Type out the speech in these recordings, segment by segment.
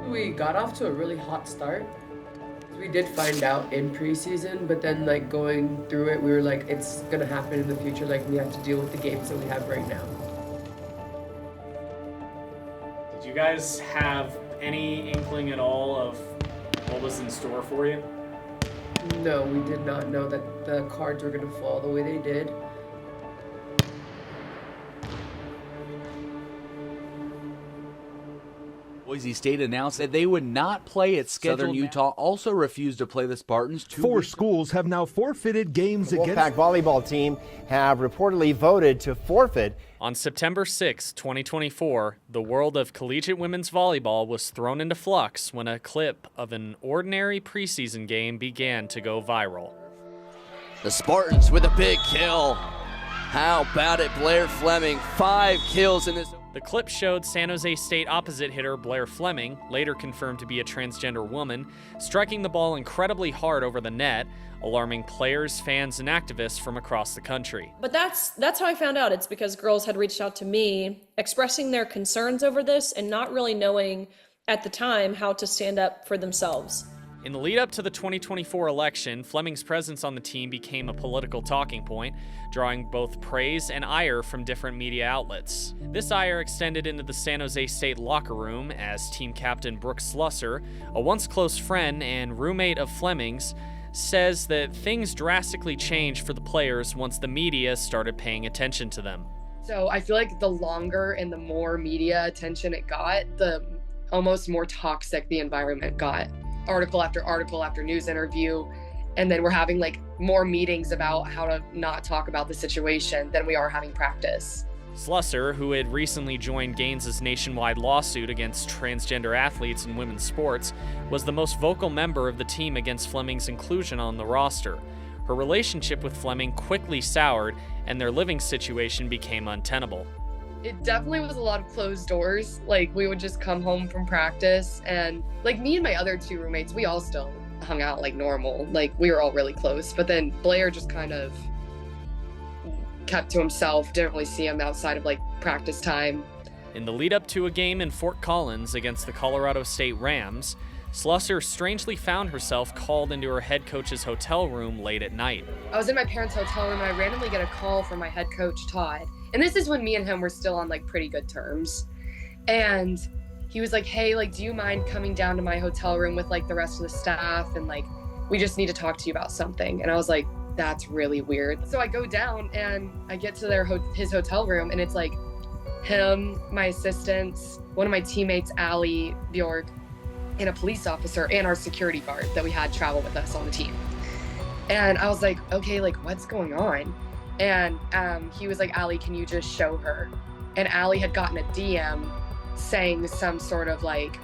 We got off to a really hot start. We did find out in preseason, but then like going through it, we were like, it's gonna happen in the future. Like we have to deal with the games that we have right now. Did you guys have any inkling at all of what was in store for you? No, we did not know that the cards were gonna fall the way they did. Boise State announced that they would not play its scheduled. Southern Utah also refused to play the Spartans. Four schools have now forfeited games against. The Wolfpack volleyball team have reportedly voted to forfeit. On September 6, 2024, the world of collegiate women's volleyball was thrown into flux when a clip of an ordinary preseason game began to go viral. The Spartans with a big kill. How about it, Blair Fleming? 5 kills in this. The clip showed San Jose State opposite hitter Blair Fleming, later confirmed to be a transgender woman, striking the ball incredibly hard over the net, alarming players, fans, and activists from across the country. But that's how I found out. It's because girls had reached out to me expressing their concerns over this and not really knowing at the time how to stand up for themselves. In the lead up to the 2024 election, Fleming's presence on the team became a political talking point, drawing both praise and ire from different media outlets. This ire extended into the San Jose State locker room as team captain Brooke Slusser, a once close friend and roommate of Fleming's, says that things drastically changed for the players once the media started paying attention to them. So I feel like the longer and the more media attention it got, the almost more toxic the environment got. Article after news interview, and then we're having like more meetings about how to not talk about the situation than we are having practice. Slusser, who had recently joined Gaines's nationwide lawsuit against transgender athletes in women's sports, was the most vocal member of the team against Fleming's inclusion on the roster. Her relationship with Fleming quickly soured, and their living situation became untenable. It definitely was a lot of closed doors. Like we would just come home from practice, and like me and my other 2 roommates, we all still hung out like normal. Like we were all really close, but then Blair just kind of kept to himself, didn't really see him outside of like practice time. In the lead up to a game in Fort Collins against the Colorado State Rams, Slusser strangely found herself called into her head coach's hotel room late at night. I was in my parents' hotel room and I randomly get a call from my head coach, Todd. And this is when me and him were still on like pretty good terms. And he was like, hey, like, do you mind coming down to my hotel room with like the rest of the staff? And like, we just need to talk to you about something. And I was like, that's really weird. So I go down and I get to his hotel room, and it's like him, my assistants, one of my teammates, Allie Bjork, and a police officer, and our security guard that we had travel with us on the team. And I was like, okay, like what's going on? And he was like, Allie, can you just show her? And Allie had gotten a DM saying some sort of like,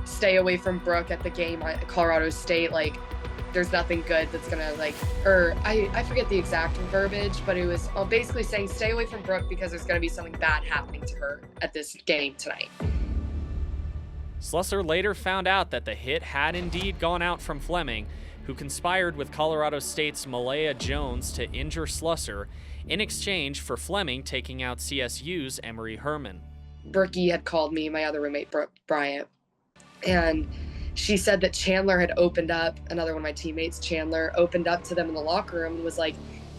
stay away from Brooke at the game at Colorado State. Like, there's nothing good that's gonna like, or I forget the exact verbiage, but it was basically saying stay away from Brooke because there's gonna be something bad happening to her at this game tonight. Slusser later found out that the hit had indeed gone out from Fleming, who conspired with Colorado State's Malaya Jones to injure Slusser in exchange for Fleming taking out CSU's Emery Herman. Brookie had called me, my other roommate, Bryant, and she said that Chandler had opened up, another one of my teammates, Chandler, opened up to them in the locker room and was like,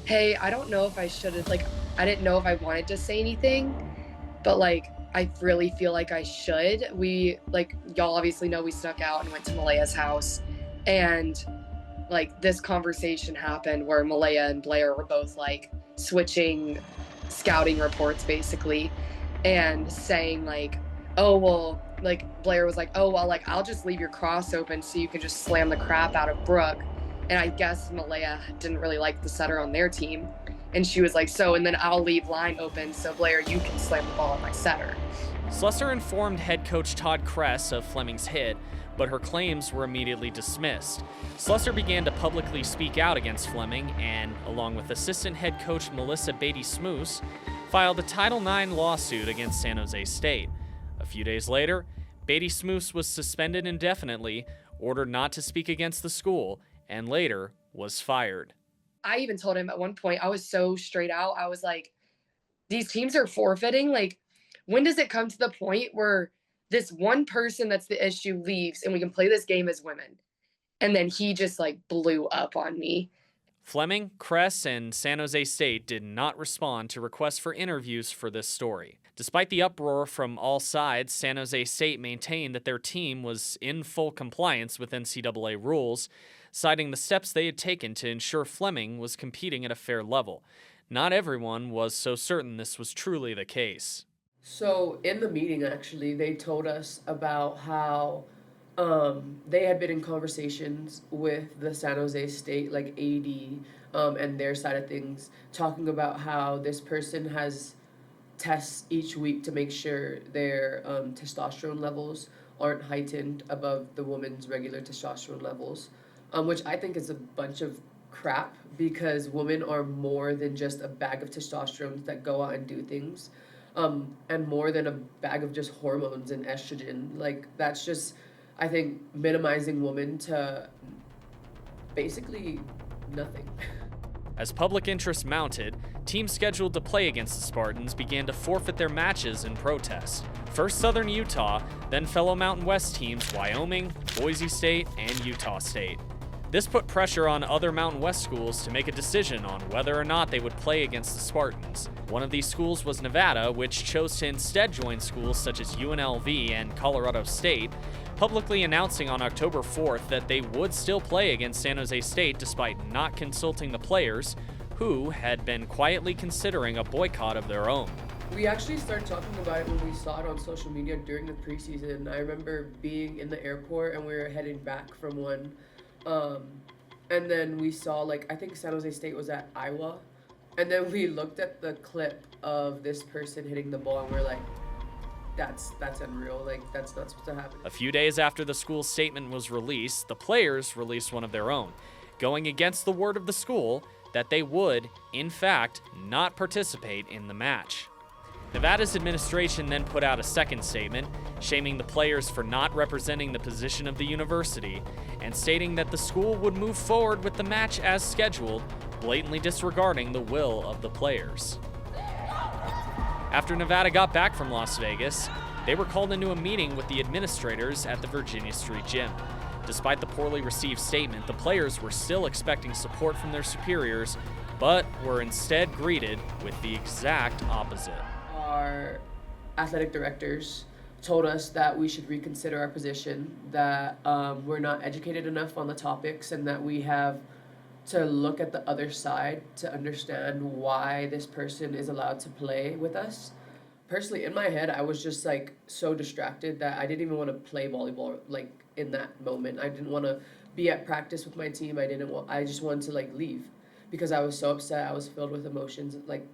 hey, I don't know if I should have, like, I didn't know if I wanted to say anything, but like, I really feel like I should. We, like, y'all obviously know we snuck out and went to Malaya's house, and like this conversation happened where Malaya and Blair were both like switching scouting reports basically, and saying like, oh, well, like Blair was like, oh, well, like I'll just leave your cross open so you can just slam the crap out of Brooke. And I guess Malaya didn't really like the setter on their team. And she was like, so, and then I'll leave line open so Blair, you can slam the ball on my setter. Slusser informed head coach Todd Kress of Fleming's hit, but her claims were immediately dismissed. Slusser began to publicly speak out against Fleming and, along with assistant head coach Melissa Beatty-Smoose, filed a Title IX lawsuit against San Jose State. A few days later, Beatty-Smoose was suspended indefinitely, ordered not to speak against the school, and later was fired. I even told him at one point, I was so straight out. I was like, these teams are forfeiting. Like, when does it come to the point where this one person that's the issue leaves and we can play this game as women. And then he just like blew up on me. Fleming, Kress, and San Jose State did not respond to requests for interviews for this story. Despite the uproar from all sides, San Jose State maintained that their team was in full compliance with NCAA rules, citing the steps they had taken to ensure Fleming was competing at a fair level. Not everyone was so certain this was truly the case. So in the meeting, actually, they told us about how they had been in conversations with the San Jose State, like AD, and their side of things, talking about how this person has tests each week to make sure their testosterone levels aren't heightened above the woman's regular testosterone levels, which I think is a bunch of crap, because women are more than just a bag of testosterone that go out and do things, and more than a bag of just hormones and estrogen. Like, that's just, I think, minimizing women to basically nothing. As public interest mounted, teams scheduled to play against the Spartans began to forfeit their matches in protest. First Southern Utah, then fellow Mountain West teams Wyoming, Boise State, and Utah State. This put pressure on other Mountain West schools to make a decision on whether or not they would play against the Spartans. One of these schools was Nevada, which chose to instead join schools such as UNLV and Colorado State, publicly announcing on October 4th that they would still play against San Jose State despite not consulting the players, who had been quietly considering a boycott of their own. We actually started talking about it when we saw it on social media during the preseason. I remember being in the airport and we were heading back from one. And then we saw, like, I think San Jose State was at Iowa. And then we looked at the clip of this person hitting the ball and we're like, that's unreal. Like, that's not supposed to happen. A few days after the school's statement was released, the players released one of their own, going against the word of the school that they would, in fact, not participate in the match. Nevada's administration then put out a second statement, shaming the players for not representing the position of the university, and stating that the school would move forward with the match as scheduled, blatantly disregarding the will of the players. After Nevada got back from Las Vegas, they were called into a meeting with the administrators at the Virginia Street Gym. Despite the poorly received statement, the players were still expecting support from their superiors, but were instead greeted with the exact opposite. Our athletic directors told us that we should reconsider our position, that we're not educated enough on the topics, and that we have to look at the other side to understand why this person is allowed to play with us. Personally, in my head, I was just like so distracted that I didn't even want to play volleyball like in that moment. I didn't want to be at practice with my team. I just wanted to like leave because I was so upset. I was filled with emotions. Like,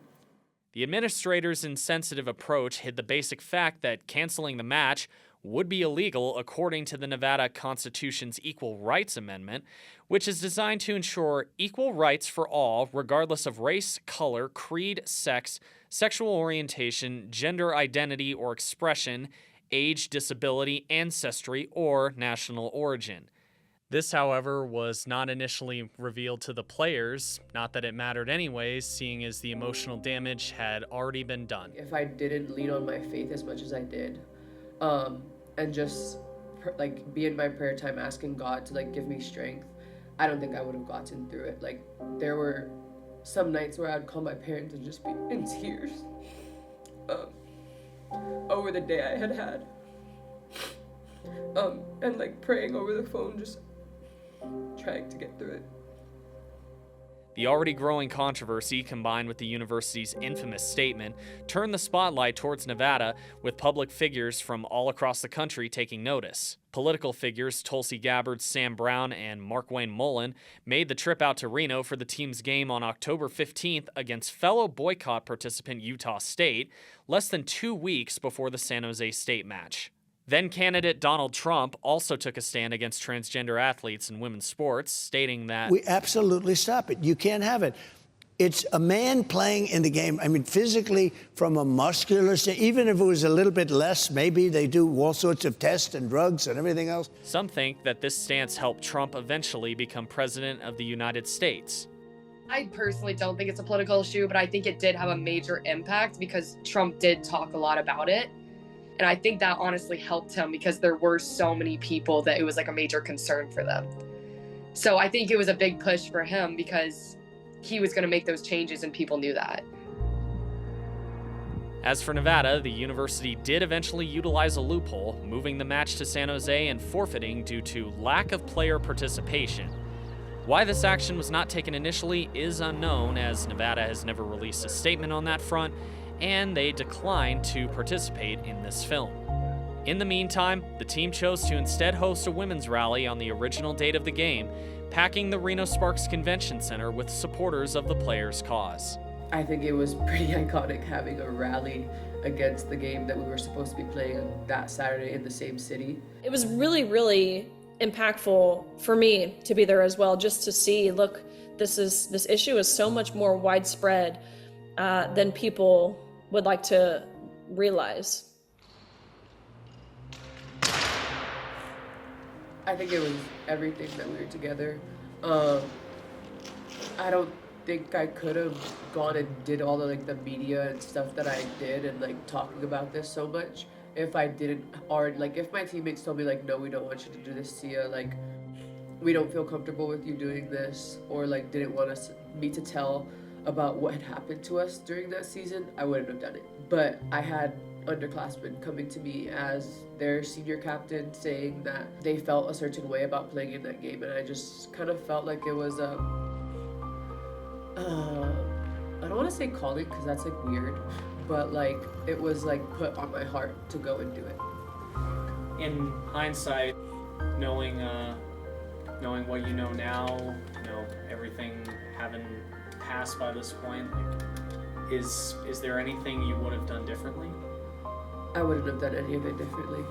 the administrators' insensitive approach hid the basic fact that canceling the match would be illegal according to the Nevada Constitution's Equal Rights Amendment, which is designed to ensure equal rights for all, regardless of race, color, creed, sex, sexual orientation, gender identity or expression, age, disability, ancestry, or national origin. This, however, was not initially revealed to the players, not that it mattered anyways, seeing as the emotional damage had already been done. If I didn't lean on my faith as much as I did, and just like be in my prayer time asking God to like give me strength, I don't think I would have gotten through it. Like, there were some nights where I'd call my parents and just be in tears over the day I had and like praying over the phone, just trying to get through it. The already growing controversy, combined with the university's infamous statement, turned the spotlight towards Nevada, with public figures from all across the country taking notice. Political figures Tulsi Gabbard, Sam Brown, and Markwayne Mullen made the trip out to Reno for the team's game on October 15th against fellow boycott participant Utah State, less than 2 weeks before the San Jose State match. Then candidate Donald Trump also took a stand against transgender athletes in women's sports, stating that we absolutely stop it. You can't have it. It's a man playing in the game. I mean, physically, from a muscular standpoint, even if it was a little bit less, maybe they do all sorts of tests and drugs and everything else. Some think that this stance helped Trump eventually become president of the United States. I personally don't think it's a political issue, but I think it did have a major impact because Trump did talk a lot about it. And I think that honestly helped him because there were so many people that it was like a major concern for them. So I think it was a big push for him because he was going to make those changes and people knew that. As for Nevada, the university did eventually utilize a loophole, moving the match to San Jose and forfeiting due to lack of player participation. Why this action was not taken initially is unknown, as Nevada has never released a statement on that front, and they declined to participate in this film. In the meantime, the team chose to instead host a women's rally on the original date of the game, packing the Reno Sparks Convention Center with supporters of the players' cause. I think it was pretty iconic having a rally against the game that we were supposed to be playing that Saturday in the same city. It was really, really impactful for me to be there as well, just to see, look, this issue is so much more widespread than people would like to realize. I think it was everything that we were together. I don't think I could have gone and did all the media and stuff that I did and talking about this so much if I didn't already, if my teammates told me no, we don't want you to do this, Sia, we don't feel comfortable with you doing this, or didn't want me to tell about what had happened to us during that season, I wouldn't have done it. But I had underclassmen coming to me as their senior captain saying that they felt a certain way about playing in that game, and I just kind of felt like it was I don't want to say calling because that's weird, but it was put on my heart to go and do it. In hindsight, knowing what you know now, everything having passed by this point, is there anything you would have done differently? I wouldn't have done any of it differently.